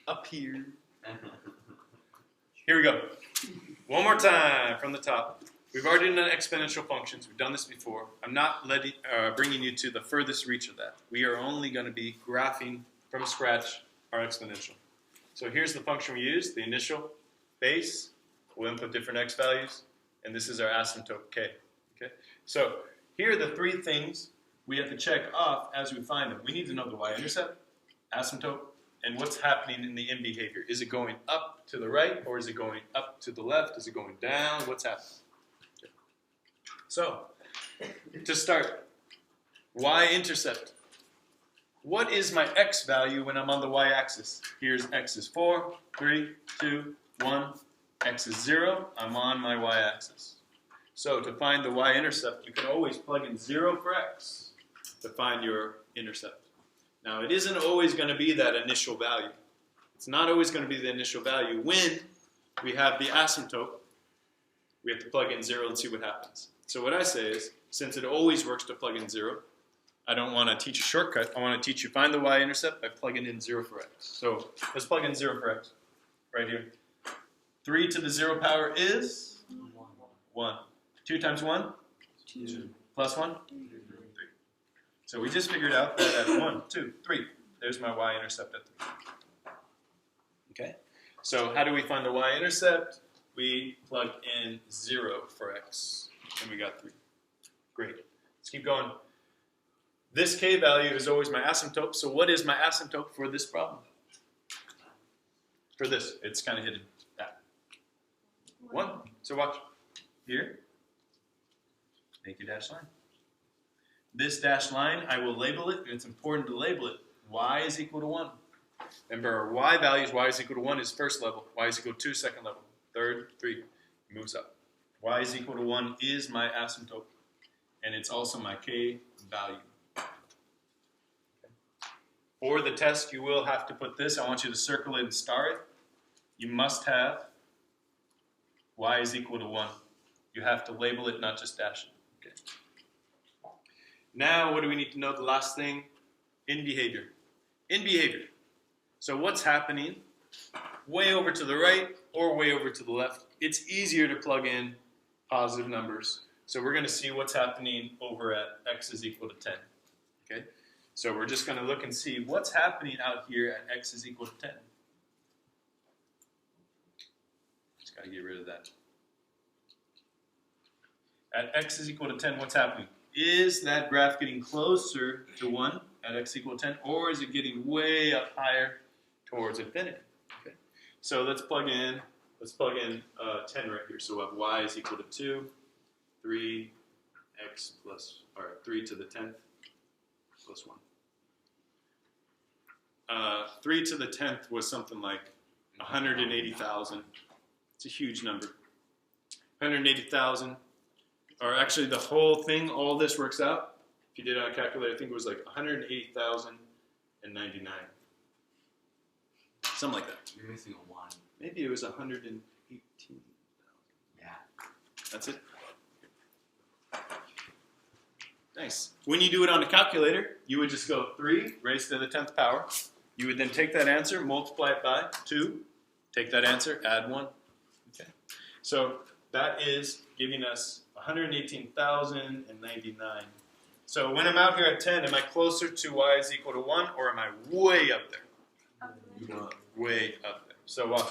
up here. Here we go. One more time from the top. We've already done exponential functions. We've done this before. I'm not bringing you to the furthest reach of that. We are only going to be graphing from scratch our exponential. So here's the function we use, the initial base. We'll input different x values, and this is our asymptote k. Okay? So here are the three things we have to check off as we find them. We need to know the y-intercept, asymptote, and what's happening in the end behavior. Is it going up to the right, or is it going up to the left? Is it going down? What's happening? Okay. So, to start, y-intercept. What is my x value when I'm on the y-axis? Here's x is 4, 3, 2, 1. X is 0. I'm on my y-axis. So to find the y-intercept, you can always plug in 0 for x to find your intercept. Now, it isn't always going to be that initial value. It's not always going to be the initial value. When we have the asymptote, we have to plug in 0 and see what happens. So what I say is, since it always works to plug in 0, I don't want to teach a shortcut. I want to teach you find the y-intercept by plugging in 0 for x. So let's plug in 0 for x right here. 3 to the 0 power is 1. 2 times 1? 2. Plus 1? 3. So we just figured out that at 1, 2, 3, there's my y-intercept at 3. Okay? So how do we find the y-intercept? We plug in 0 for x, and we got 3. Great. Let's keep going. This k value is always my asymptote, so what is my asymptote for this problem? For this, it's kind of hidden. That. 1. So watch. Here, make a dashed line. This dashed line, I will label it, and it's important to label it. Y is equal to 1. Remember, our y values, y is equal to 1 is first level. Y is equal to 2, second level. Third, 3, moves up. Y is equal to 1 is my asymptote, and it's also my k value. For the test, you will have to put this. I want you to circle it and star it. You must have y is equal to 1. You have to label it, not just dash it. Okay. Now, what do we need to know? The last thing, in behavior. In behavior. So what's happening way over to the right or way over to the left? It's easier to plug in positive numbers. So we're going to see what's happening over at x is equal to 10. Okay? So we're just going to look and see what's happening out here at x is equal to 10. Just got to get rid of that. At x is equal to 10, what's happening? Is that graph getting closer to 1 at x equal to 10, or is it getting way up higher towards infinity? Okay. So let's plug in 10 right here. So we'll have y is equal to 2, 3 x plus, or 3 to the 10th plus 1. 3 to the 10th was something like 180,000. It's a huge number. 180,000, or actually the whole thing, all this works out. If you did it on a calculator, I think it was like 180,099. Something like that. You're missing a 1. Maybe it was 118,000. Yeah. That's it. Nice. When you do it on a calculator, you would just go 3 raised to the 10th power. You would then take that answer, multiply it by 2, take that answer, add 1. Okay. So that is giving us 118,099. So when I'm out here at 10, am I closer to y is equal to 1, or am I way up there? Way up there. So watch.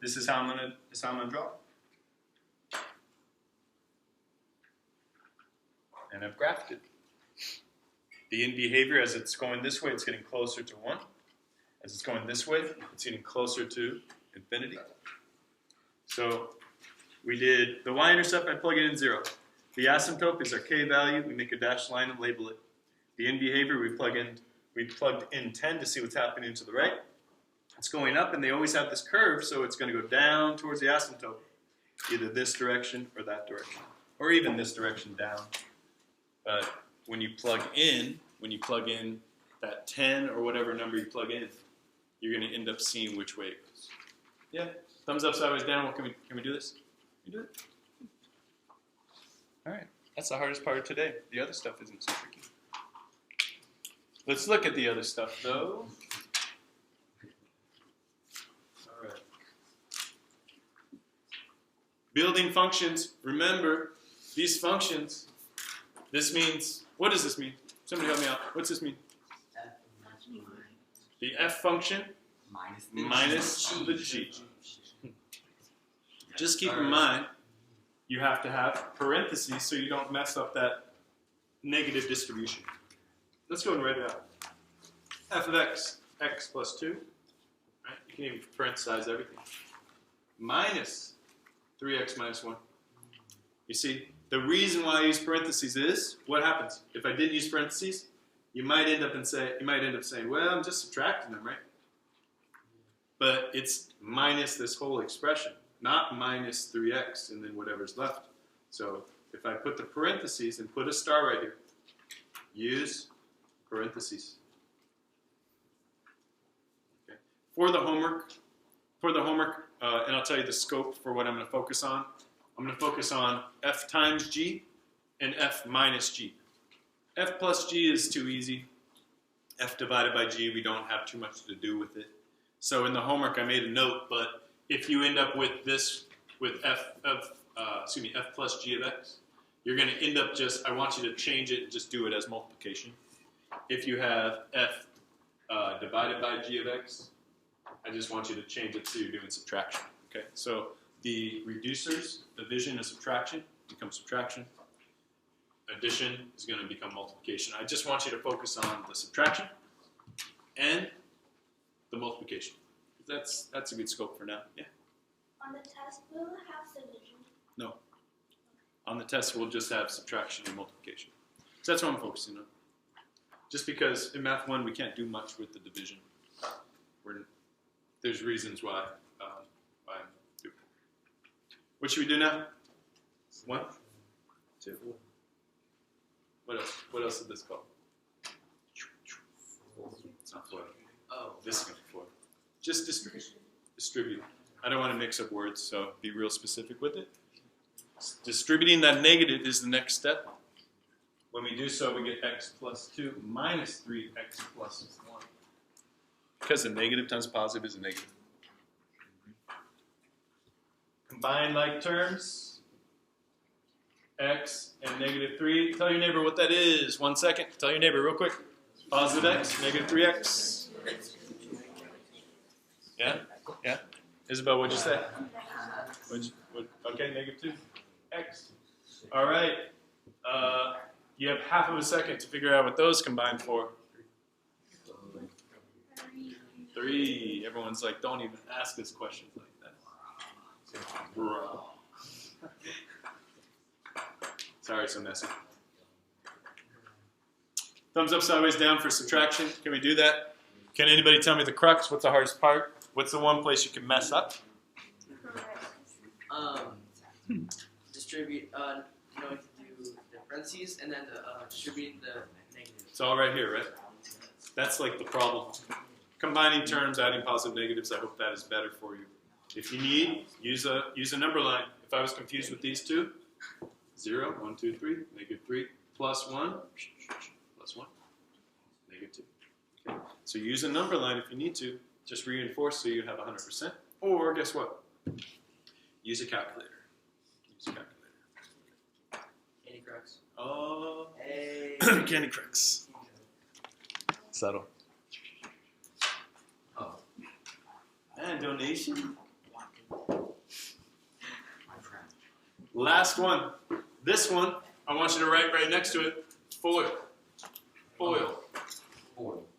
This is how I'm gonna draw. And I've graphed it. The in behavior, as it's going this way, it's getting closer to 1. As it's going this way, it's getting closer to infinity. So we did the y-intercept, I plug it in 0. The asymptote is our k value. We make a dashed line and label it. The in behavior, we plugged in 10 to see what's happening to the right. It's going up, and they always have this curve, so it's going to go down towards the asymptote, either this direction or that direction, or even this direction down. But when you plug in that 10 or whatever number you plug in, you're going to end up seeing which way it goes. Yeah? Thumbs up, sideways, down. Can we do this? Can we do it? All right. That's the hardest part of today. The other stuff isn't so tricky. Let's look at the other stuff, though. Building functions, remember, these functions, this means, what does this mean? Somebody help me out. What's this mean? The f function minus the g. Just keep in mind, you have to have parentheses so you don't mess up that negative distribution. Let's go and write it out. F of x, x plus 2. Right? You can even parenthesize everything. Minus 3x minus 1. You see, the reason why I use parentheses is, what happens? If I didn't use parentheses, you might end up saying, well, I'm just subtracting them, right? But it's minus this whole expression, not minus 3x and then whatever's left. So if I put the parentheses and put a star right here, use parentheses. Okay. For the homework, and I'll tell you the scope for what I'm going to focus on. I'm going to focus on f times g and f minus g. F plus g is too easy. F divided by g, we don't have too much to do with it. So in the homework, I made a note, but if you end up with this, with f plus g of x, you're going to end up I want you to change it and just do it as multiplication. If you have f divided by g of x, I just want you to change it so you're doing subtraction. Okay, so the reducers, division and subtraction, become subtraction. Addition is going to become multiplication. I just want you to focus on the subtraction and the multiplication. That's a good scope for now. Yeah. On the test, will it have division? No. On the test, we'll just have subtraction and multiplication. So that's what I'm focusing on. Just because in Math 1 we can't do much with the division. There's reasons why I'm doing it. What should we do now? 1, 2. What else? What else is this called? It's not FOIL. Oh, this is going to be FOIL. Just distribute. I don't want to mix up words, so be real specific with it. Distributing that negative is the next step. When we do so, we get x plus 2 minus 3x plus 1. Because a negative times positive is a negative. Combine like terms. X and negative 3. Tell your neighbor what that is. 1 second. Tell your neighbor real quick. Positive x, negative 3x. Yeah? Yeah? Isabel, what'd you say? Okay, negative 2. X. All right. You have half of a second to figure out what those combine for. 3. Everyone's like, don't even ask us questions like that. Bro. Sorry, so messy. Thumbs up, sideways, down for subtraction. Can we do that? Can anybody tell me the crux? What's the hardest part? What's the one place you can mess up? Distribute, knowing to do the parentheses and then distributing the negatives. It's all right here, right? That's like the problem. Combining terms, adding positive negatives, I hope that is better for you. If you need, use a number line. If I was confused with these two, 0, 1, 2, 3, negative 3, plus 1, plus 1, negative 2. Okay. So use a number line if you need to. Just reinforce so you have 100%. Or guess what? Use a calculator. Use a calculator. Candy Crux. Oh, Hey. Candy Crux. Subtle. Oh. And donation. Last one. This one, I want you to write right next to it, FOIL. FOIL.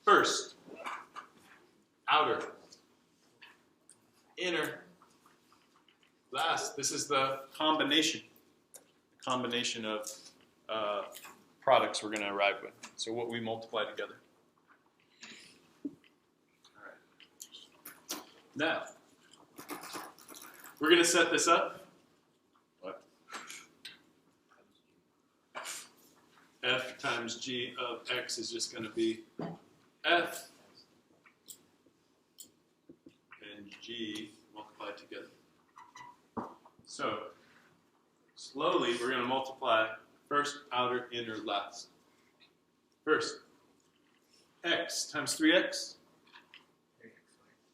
First, outer, inner, last. This is the combination. Combination of products we're going to arrive with. So what we multiply together. All right. Now, we're going to set this up. What? F times g of x is just going to be f and g multiplied together. So, slowly we're going to multiply first, outer, inner, last. First, x times 3x.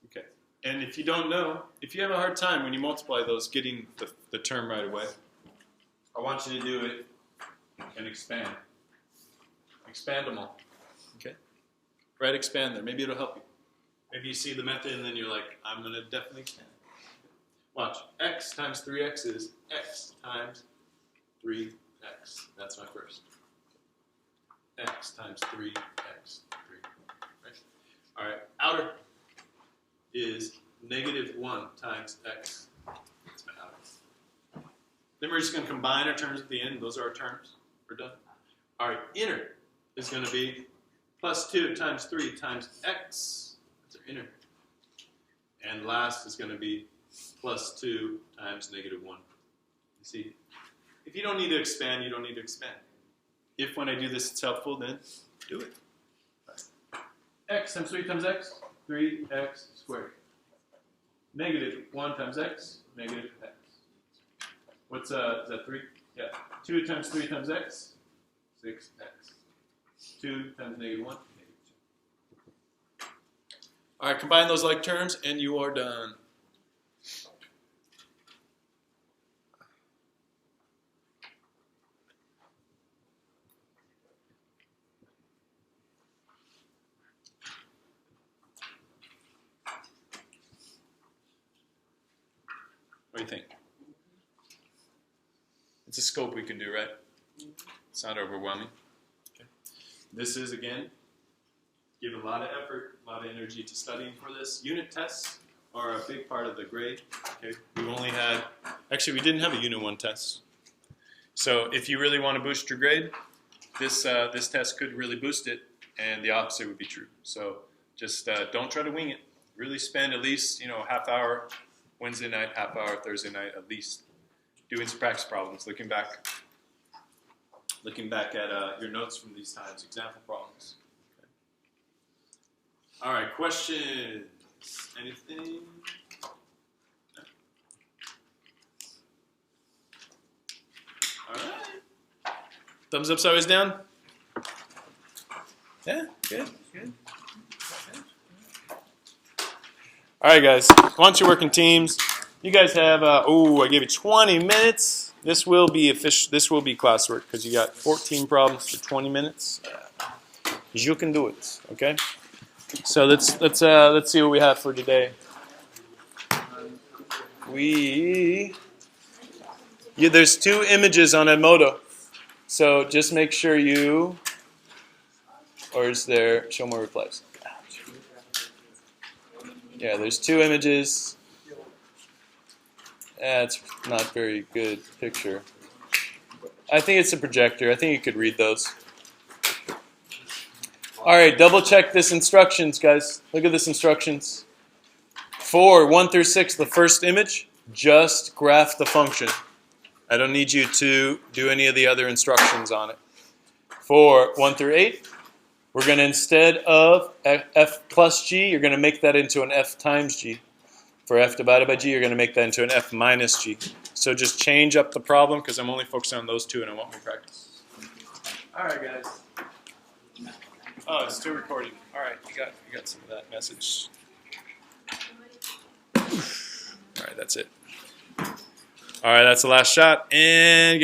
Okay. And if you don't know, if you have a hard time when you multiply those getting the term right away, I want you to do it and expand. Expand them all. Okay? Write expand there. Maybe it'll help you. Maybe you see the method and then you're like, I'm going to definitely expand. Watch. X times 3x is x times 3x. That's my first. X times 3x. 3. Right? All right. Outer is -1 times x. That's my outer. Then we're just going to combine our terms at the end. Those are our terms. We're done. All right. Inner is going to be +2 times 3 times x. That's our inner. And last is going to be +2 times -1. You see, if you don't need to expand, you don't need to expand. If when I do this it's helpful, then do it. Right. X times 3 times x, 3x squared. -1 times x, -x. What's is that 3? Yeah. 2 times 3 times x, 6x. 2 times -1, -2. All right, combine those like terms, and you are done. What do you think? It's a scope we can do, right? It's not overwhelming. Okay. This is, again, give a lot of effort, a lot of energy to studying for this. Unit tests are a big part of the grade. Okay. We only had, actually we didn't have a Unit 1 test. So if you really want to boost your grade, this test could really boost it, and the opposite would be true. So just don't try to wing it. Really spend at least, half hour Wednesday night, half hour Thursday night at least, doing some practice problems, looking back at your notes from these times, example problems. Okay. All right, questions? Anything? No? All right. Thumbs up, sideways down. Yeah, good. All right, guys. Once you work in teams, you guys have. I gave you 20 minutes. This will be official. This will be classwork because you got 14 problems for 20 minutes. You can do it. Okay. So let's see what we have for today. There's 2 images on Edmodo, so just make sure you. Or is there show more replies? Yeah, there's 2 images. That's not very good picture. I think it's a projector. I think you could read those. All right, double check this instructions, guys. Look at this instructions. 4, 1 through 6, the first image, just graph the function. I don't need you to do any of the other instructions on it. 4, 1 through 8, we're going to, instead of f plus g, you're going to make that into an f times g. For f divided by g, you're going to make that into an f minus g. So just change up the problem because I'm only focusing on those 2 and I want more practice. All right, guys. Oh, it's still recording. All right, you got some of that message. All right, that's it. All right, that's the last shot. And